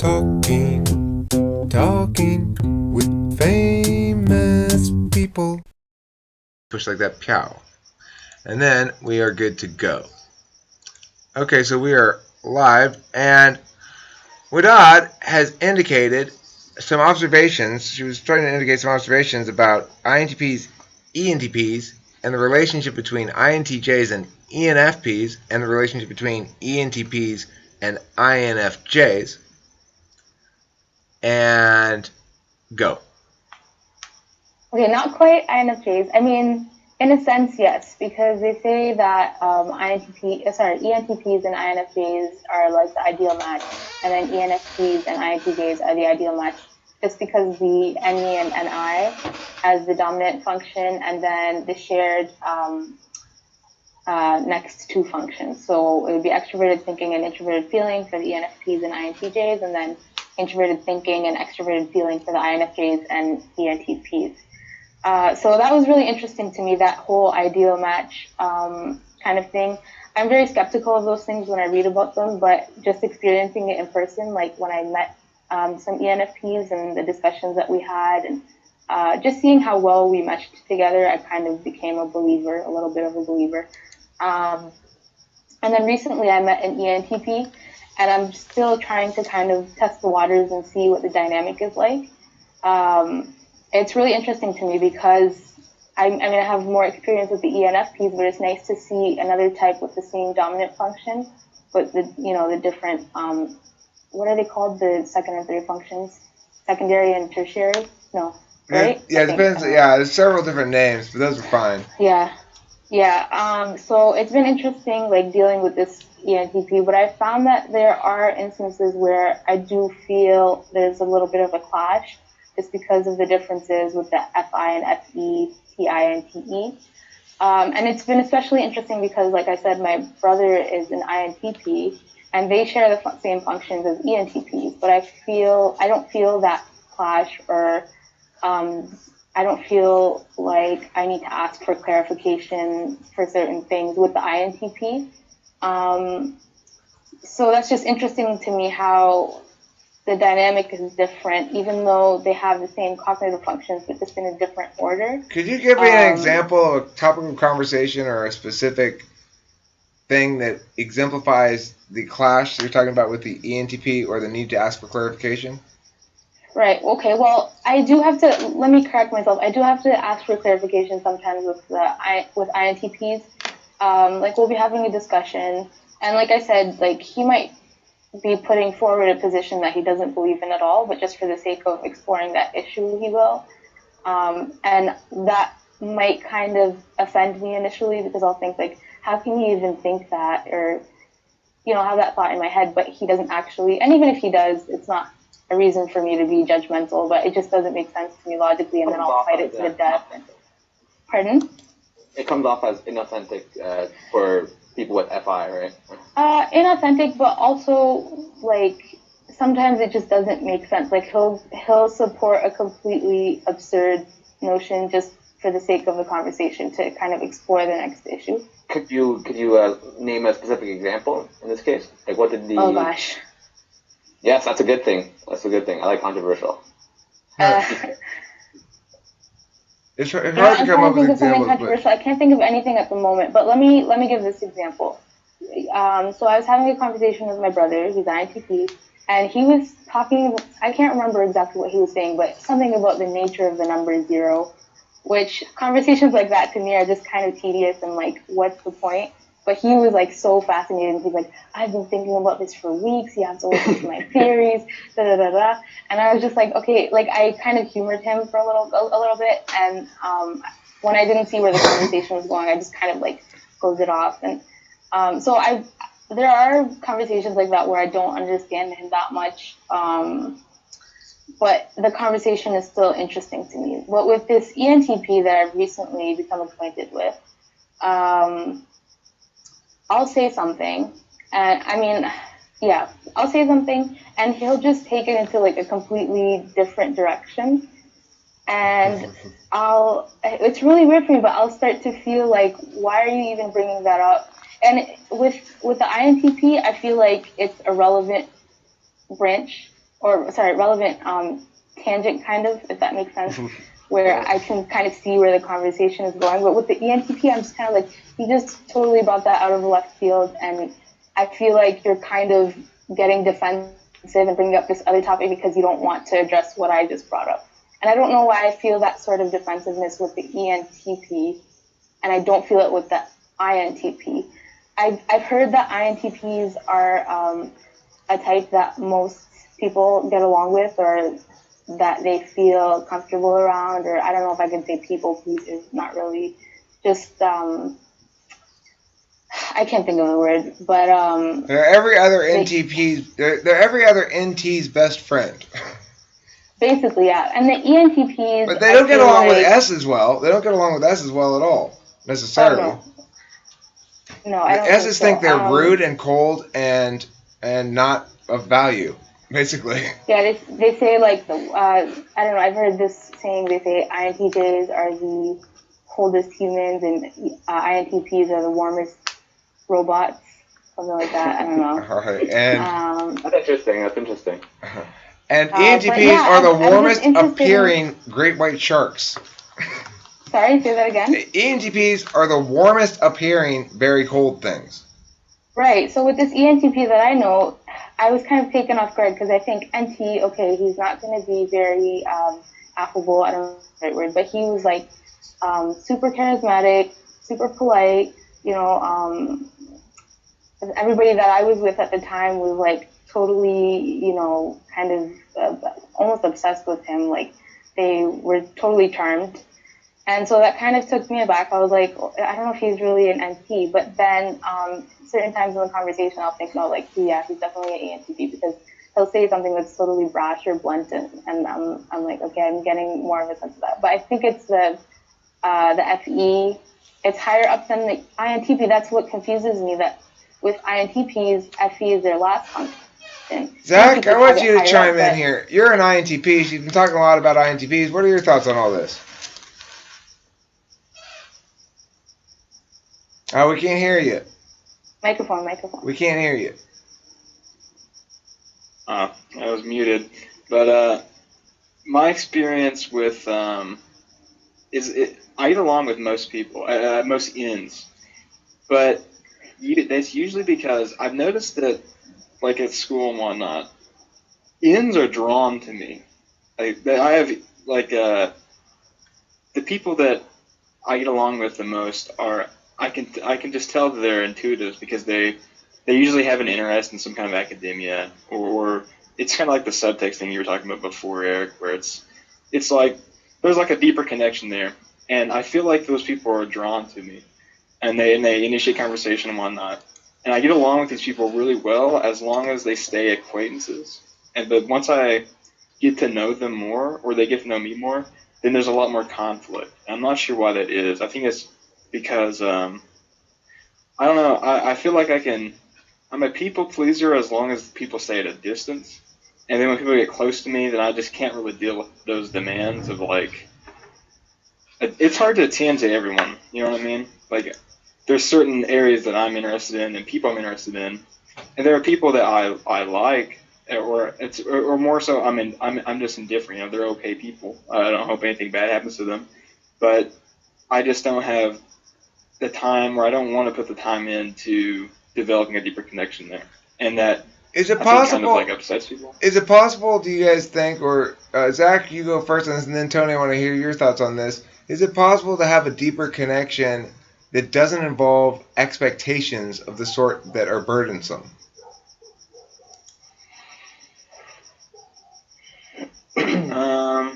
Talking with famous people. Push like that, pow. And then we are good to go. Okay, so we are live, and Widad has indicated some observations. She was trying to indicate some observations about INTPs, ENTPs, and the relationship between INTJs and ENFPs, and the relationship between ENTPs and INFJs. And go. Okay, not quite INFJs. I mean, in a sense, yes, because they say that ENTPs and INFJs are like the ideal match, and then ENFPs and INTJs are the ideal match, just because the NE and NI as the dominant function, and then the shared next two functions. So it would be extroverted thinking and introverted feeling for the ENFPs and INTJs, and then introverted thinking and extroverted feeling for the INFJs and ENTPs. So that was really interesting to me, that whole ideal match kind of thing. I'm very skeptical of those things when I read about them, but just experiencing it in person, like when I met some ENFPs and the discussions that we had, and just seeing how well we meshed together, I kind of became a believer, a little bit of a believer. And then recently I met an ENTP, and I'm still trying to kind of test the waters and see what the dynamic is like. It's really interesting to me because I have more experience with the ENFPs, but it's nice to see another type with the same dominant function, but the different, what are they called, the second and third functions? Secondary and tertiary? No, right? Yeah, it depends. There's several different names, but those are fine. Yeah. So it's been interesting, like, dealing with this ENTP, but I found that there are instances where I do feel there's a little bit of a clash, just because of the differences with the FI and FE, TI and TE. And it's been especially interesting because, like I said, my brother is an INTP, and they share the same functions as ENTPs, but I don't feel that clash, or I don't feel like I need to ask for clarification for certain things with the INTP. So that's just interesting to me how the dynamic is different, even though they have the same cognitive functions, but just in a different order. Could you give me an example of a topic of conversation or a specific thing that exemplifies the clash you're talking about with the ENTP or the need to ask for clarification? Right. Okay. Well, I do have to. Let me correct myself. I do have to ask for clarification sometimes with INTPs. Like, we'll be having a discussion, and like I said, like, he might be putting forward a position that he doesn't believe in at all, but just for the sake of exploring that issue, he will. And that might kind of offend me initially, because I'll think, like, how can you even think that, or have that thought in my head, but he doesn't actually. And even if he does, it's not a reason for me to be judgmental, but it just doesn't make sense to me logically, and then I'll fight it to the death. Pardon? It comes off as inauthentic for people with FI, right? Inauthentic, but also, like, sometimes it just doesn't make sense. Like, he'll support a completely absurd notion just for the sake of the conversation, to kind of explore the next issue. Could you name a specific example in this case? Like, what did the... Oh, gosh. Yes, that's a good thing. That's a good thing. I like controversial. It's hard to come up with examples. Controversial. I can't think of anything at the moment, but let me give this example. So I was having a conversation with my brother, who's INTP, and he was talking, I can't remember exactly what he was saying, but something about the nature of the number 0, which conversations like that to me are just kind of tedious, and like, what's the point? But he was like so fascinated. He's like, I've been thinking about this for weeks. You have to listen to my theories, da da da da. And I was just like, okay, like, I kind of humored him for a little bit. And when I didn't see where the conversation was going, I just kind of like closed it off. And so there are conversations like that where I don't understand him that much. But the conversation is still interesting to me. But with this ENTP that I've recently become acquainted with, I'll say something, and I'll say something, and he'll just take it into like a completely different direction. And it's really weird for me, but I'll start to feel like, why are you even bringing that up? And with the INTP, I feel like it's a relevant branch relevant tangent, kind of, if that makes sense, where I can kind of see where the conversation is going. But with the ENTP, I'm just kind of like, you just totally brought that out of left field, and I feel like you're kind of getting defensive and bringing up this other topic because you don't want to address what I just brought up. And I don't know why I feel that sort of defensiveness with the ENTP, and I don't feel it with the INTP. I've heard that INTPs are a type that most people get along with, or that they feel comfortable around, or I don't know if I can say people pleasers, not really, just I can't think of the word, but They're every other NTP's. They're every other NT's best friend. Basically, yeah. And the ENTPs, But they don't get along with S as well. They don't get along with S as well at all, necessarily. Oh, no, I don't S's think so. they're rude and cold and not of value, basically. Yeah, they say like I don't know. I've heard this saying. They say INTJs are the coldest humans, and INTPs are the warmest robots, something like that. I don't know. All right, and That's interesting. That's interesting. and ENTPs are the warmest appearing great white sharks. Sorry, say that again. ENTPs are the warmest appearing very cold things. Right. So with this ENTP that I know, I was kind of taken off guard because I think NT, okay, he's not going to be very affable. I don't know the right word, but he was like super charismatic, super polite. You know, everybody that I was with at the time was like totally, you know, kind of almost obsessed with him. Like they were totally charmed. And so that kind of took me aback. I was like, I don't know if he's really an NT, but then certain times in the conversation, I'll think, no, like, yeah, he's definitely an ENTP because he'll say something that's totally brash or blunt, and I'm like, okay, I'm getting more of a sense of that. But I think it's the FE. It's higher up than the INTP. That's what confuses me. That with INTPs, FE is their last constant. Zach, I want you to chime in here. You're an INTP. You've been talking a lot about INTPs. What are your thoughts on all this? Oh, we can't hear you. Microphone. We can't hear you. I was muted. But my experience with I get along with most people, most INs. But that's usually because I've noticed that, like at school and whatnot, INs are drawn to me. I have like the people that I get along with the most are I can just tell that they're intuitives because they usually have an interest in some kind of academia, or it's kind of like the subtext thing you were talking about before, Eric, where it's like there's like a deeper connection there, and I feel like those people are drawn to me, and they initiate conversation and whatnot, and I get along with these people really well as long as they stay acquaintances, but once I get to know them more, or they get to know me more, then there's a lot more conflict. I'm not sure why that is. I think it's because I don't know. I feel like I'm a people pleaser as long as people stay at a distance, and then when people get close to me, then I just can't really deal with those demands of like. It's hard to attend to everyone. You know what I mean? Like, there's certain areas that I'm interested in and people I'm interested in, and there are people that I like. Or more so, I'm just indifferent. You know, they're okay people. I don't hope anything bad happens to them, but I just don't have the time, or I don't want to put the time into developing a deeper connection there, and that is it I possible? think kind of like upsets people. Is it possible? Do you guys think, or Zach, you go first on this, and then Tony, I want to hear your thoughts on this. Is it possible to have a deeper connection that doesn't involve expectations of the sort that are burdensome? I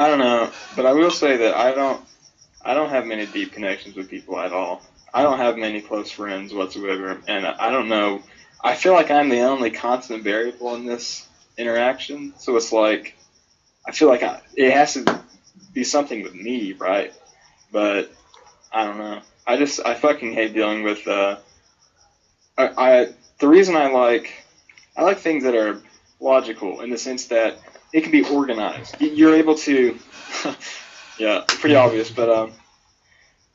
don't know, but I will say that I don't have many deep connections with people at all. I don't have many close friends whatsoever, and I don't know. I feel like I'm the only constant variable in this interaction, so it's like I feel like it has to be something with me, right? But I don't know. I fucking hate dealing with the reason I like things that are logical in the sense that it can be organized. You're able to, yeah, pretty obvious, but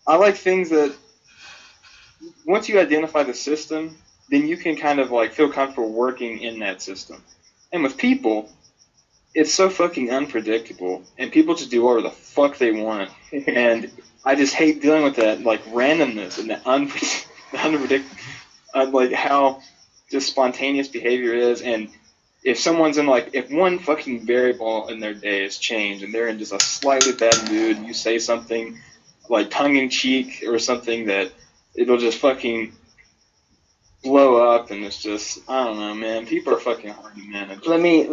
I like things that once you identify the system, then you can kind of like feel comfortable working in that system. And with people, it's so fucking unpredictable, and people just do whatever the fuck they want. And I just hate dealing with that like randomness and the unpredictable, like how just spontaneous behavior is. And if someone's in like, if one fucking variable in their day has changed and they're in just a slightly bad mood, and you say something like tongue in cheek or something that it'll just fucking blow up, and it's just, I don't know, man. People are fucking hard to manage. Let me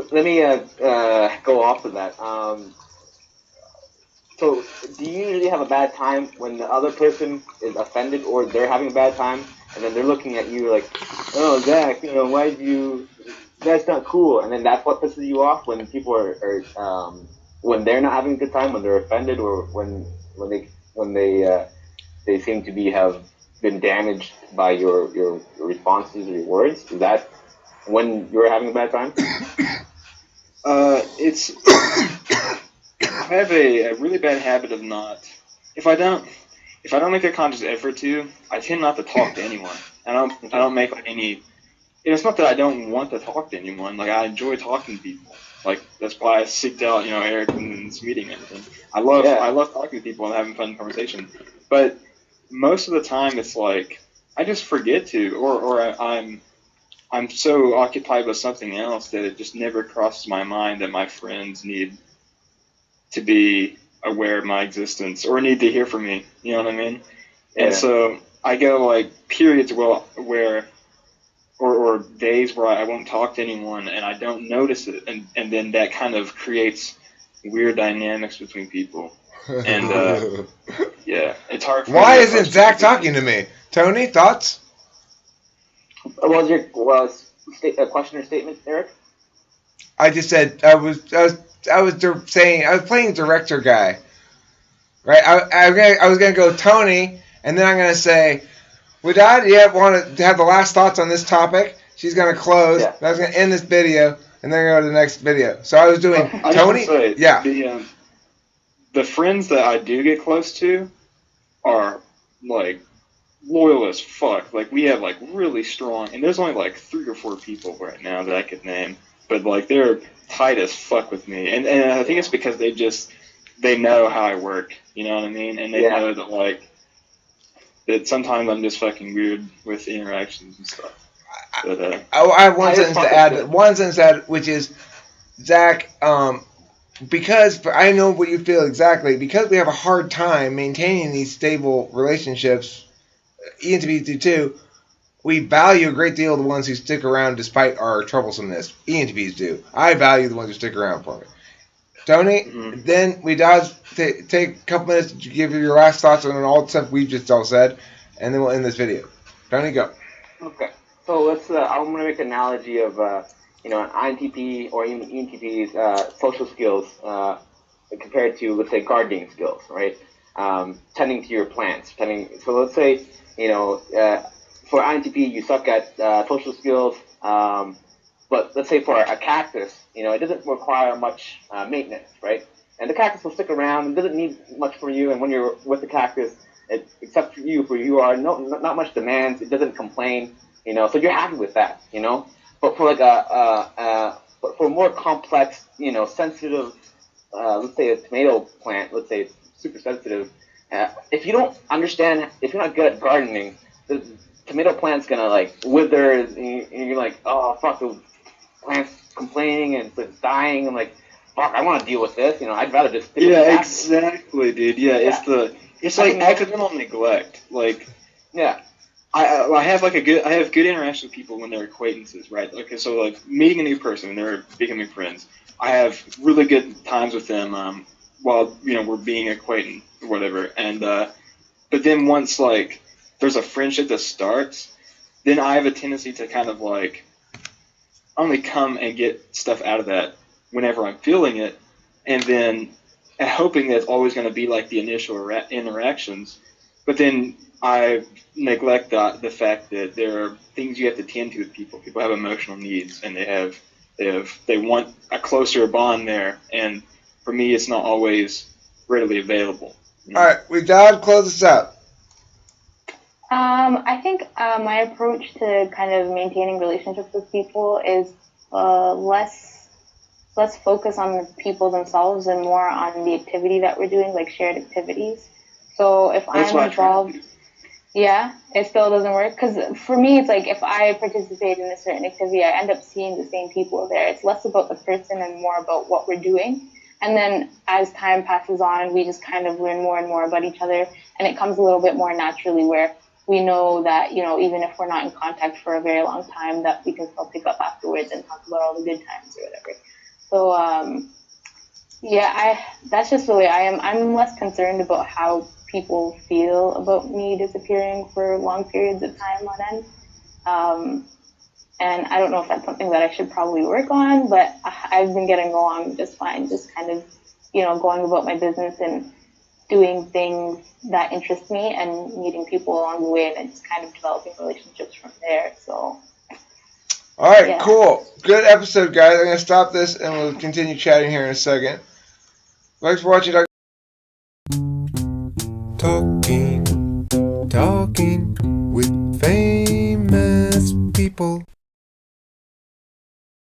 go off of that. So, do you usually have a bad time when the other person is offended or they're having a bad time, and then they're looking at you like, "Oh, Zach, why'd you? That's not cool." And then that's what pisses you off when people are when they're not having a good time, when they're offended, or when they seem to have been damaged by your responses or your words. Is that when you're having a bad time? It's I have a really bad habit of not. If I don't make a conscious effort to, I tend not to talk to anyone. I don't make like any. It's not that I don't want to talk to anyone. Like, I enjoy talking to people. Like, that's why I seeked out Eric in this meeting and everything. I love talking to people and having fun conversation. But most of the time, it's like I just forget to, or I'm so occupied with something else that it just never crosses my mind that my friends need to be aware of my existence or need to hear from me. You know what I mean? And so I go like periods where or days where I won't talk to anyone and I don't notice it, and then that kind of creates weird dynamics between people. And yeah, it's hard. Why isn't Zach talking to me? Tony, thoughts? What was your question or statement, Eric? I just said I was playing director guy, right? I was gonna go Tony, and then I'm gonna say, Widad, want to have the last thoughts on this topic? She's gonna close. Yeah. I was gonna end this video, and then go to the next video. So I was doing Tony. The friends that I do get close to are like loyal as fuck. Like, we have like really strong, and there's only like 3 or 4 people right now that I could name, but like they're tight as fuck with me, and I think it's because they know how I work, you know what I mean, and they know that like that sometimes I'm just fucking weird with interactions and stuff. But I have one sentence to add. One sentence to add, which is, Zach, because I know what you feel exactly. Because we have a hard time maintaining these stable relationships, ENTPs do too. We value a great deal the ones who stick around despite our troublesomeness. ENTPs do. I value the ones who stick around for me. Tony, then we take a couple minutes to give you your last thoughts on all the stuff we just all said, and then we'll end this video. Tony, go. Okay. So let's. I'm going to make an analogy of an INTP or even ENTP's social skills compared to, let's say, gardening skills, right? Tending to your plants. So let's say, for INTP you suck at social skills, but let's say for a cactus, it doesn't require much maintenance, right? And the cactus will stick around and doesn't need much from you. And when you're with the cactus, except for you are not much demands. It doesn't complain, so you're happy with that, But for like but for more complex, sensitive, let's say a tomato plant, let's say it's super sensitive. If you don't understand, if you're not good at gardening, the tomato plant's gonna like wither, and you're like, oh fuck, the plant's complaining and it's dying. I'm like, fuck, I want to deal with this. I'd rather just stick with the cactus. exactly, dude. It's like accidental neglect. Like, I have good interaction with people when they're acquaintances, right? Okay, so like meeting a new person when they're becoming friends, I have really good times with them while we're being acquainted or whatever. And but then once like there's a friendship that starts, then I have a tendency to kind of like only come and get stuff out of that whenever I'm feeling it, and then hoping that it's always going to be like the initial interactions, but then I neglect the fact that there are things you have to tend to with people. People have emotional needs, and they want a closer bond there, and for me, it's not always readily available. All right, we gotta close this out. I think my approach to kind of maintaining relationships with people is less focus on the people themselves and more on the activity that we're doing, like shared activities. So if That's I'm what I try to involved, do. yeah, it still doesn't work. Because for me, it's like if I participate in a certain activity, I end up seeing the same people there. It's less about the person and more about what we're doing. And then as time passes on, we just kind of learn more and more about each other. And it comes a little bit more naturally where we know that, even if we're not in contact for a very long time, that we can still pick up afterwards and talk about all the good times or whatever. So, yeah, that's just the way I am. I'm less concerned about how people feel about me disappearing for long periods of time on end. Um, and I don't know if that's something that I should probably work on, but I've been getting along just fine, just kind of, going about my business and doing things that interest me and meeting people along the way and then just kind of developing relationships from there. So, All right, yeah. cool. Good episode, guys. I'm going to stop this and we'll continue chatting here in a second. Thanks for watching. Talking with famous people.